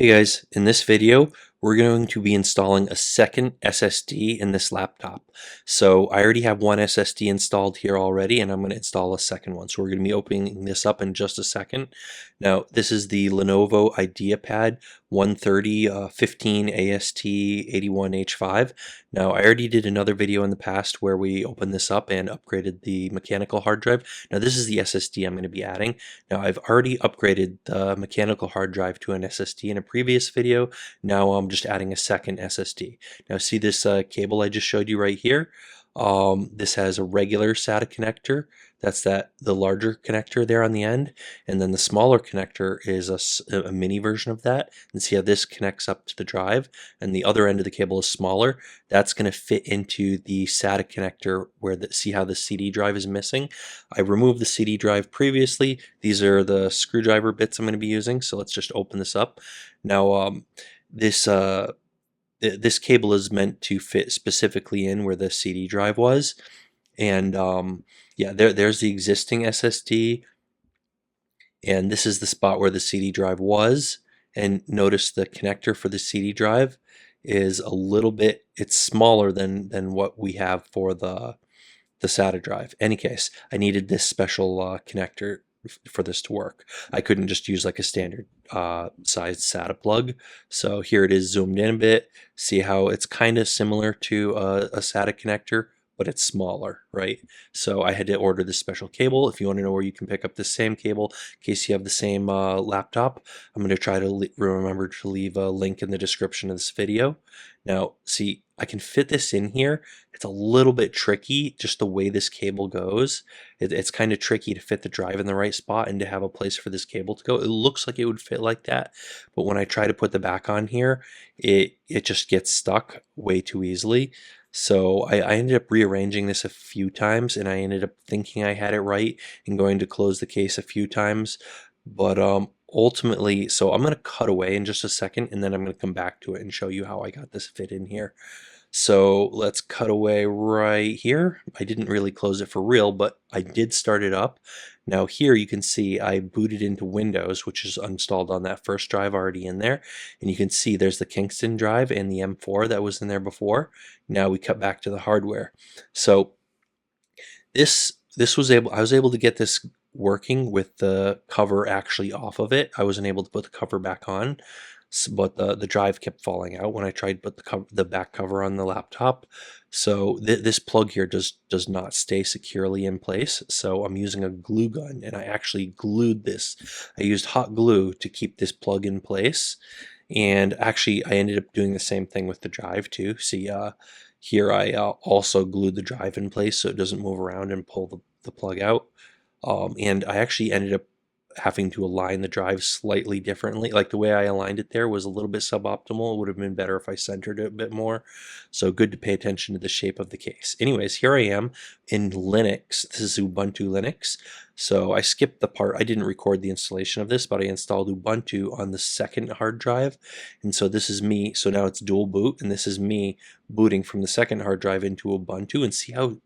Hey guys, in this video, we're going to be installing a second SSD in this laptop. So I already have one SSD installed here already, and I'm going to install a second one. So we're going to be opening this up in just a second. Now, this is the Lenovo IdeaPad 130 15AST 81H5. Now, I already did another video in the past where we opened this up and upgraded the mechanical hard drive. Now, this is the SSD I'm going to be adding. Now, I've already upgraded the mechanical hard drive to an SSD in a previous video. Now I'm just adding a second SSD. Now see this cable I just showed you right here? This has a regular SATA connector. That's the larger connector there on the end. And then the smaller connector is a mini version of that. And see how this connects up to the drive. And the other end of the cable is smaller. That's going to fit into the SATA connector where see how the CD drive is missing. I removed the CD drive previously. These are the screwdriver bits I'm going to be using. So let's just open this up. Now this cable is meant to fit specifically in where the CD drive was, and yeah, there's the existing SSD, and this is the spot where the CD drive was. And notice the connector for the CD drive is a little bit, it's smaller than what we have for the SATA drive. Any case, I needed this special connector for this to work. I couldn't just use like a standard sized SATA plug. So here it is zoomed in a bit. See how it's kind of similar to a SATA connector, but it's smaller, right? So I had to order this special cable. If you want to know where you can pick up the same cable in case you have the same laptop, I'm going to try to remember to leave a link in the description of this video. Now, see, I can fit this in here. It's a little bit tricky, just the way this cable goes. It's kind of tricky to fit the drive in the right spot and to have a place for this cable to go. It looks like it would fit like that, but when I try to put the back on here, it just gets stuck way too easily. So I ended up rearranging this a few times, and I ended up thinking I had it right and going to close the case a few times. But ultimately, so I'm going to cut away in just a second, and then I'm going to come back to it and show you how I got this fit in here. So let's cut away right here. I didn't really close it for real, but I did start it up. Now here you can see I booted into Windows, which is installed on that first drive already in there. And you can see there's the Kingston drive and the M4 that was in there before. Now we cut back to the hardware. So I was able to get this working with the cover actually off of it. I wasn't able to put the cover back on, but the drive kept falling out when I tried to put the back cover on the laptop. So this plug here does not stay securely in place. So I'm using a glue gun, and I actually glued this. I used hot glue to keep this plug in place. And actually, I ended up doing the same thing with the drive too. See, here I also glued the drive in place so it doesn't move around and pull the plug out. And I actually ended up having to align the drive slightly differently. Like the way I aligned it there was a little bit suboptimal. It would have been better if I centered it a bit more. So good to pay attention to the shape of the case. Anyways, here I am in Linux. This is Ubuntu Linux. So I skipped the part. I didn't record the installation of this, but I installed Ubuntu on the second hard drive. And so this is me. So now it's dual boot, and this is me booting from the second hard drive into Ubuntu, and see how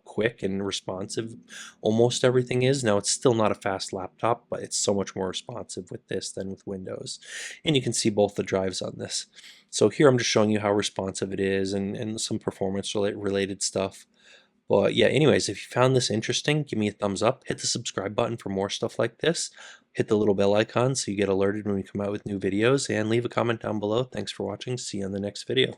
quick and responsive almost everything is. Now it's still not a fast laptop, but it's so much more responsive with this than with Windows. And you can see both the drives on this. So here I'm just showing you how responsive it is and some performance related stuff. But yeah, anyways, if you found this interesting, give me a thumbs up, hit the subscribe button for more stuff like this, hit the little bell icon so you get alerted when we come out with new videos, and leave a comment down below. Thanks for watching. See you on the next video.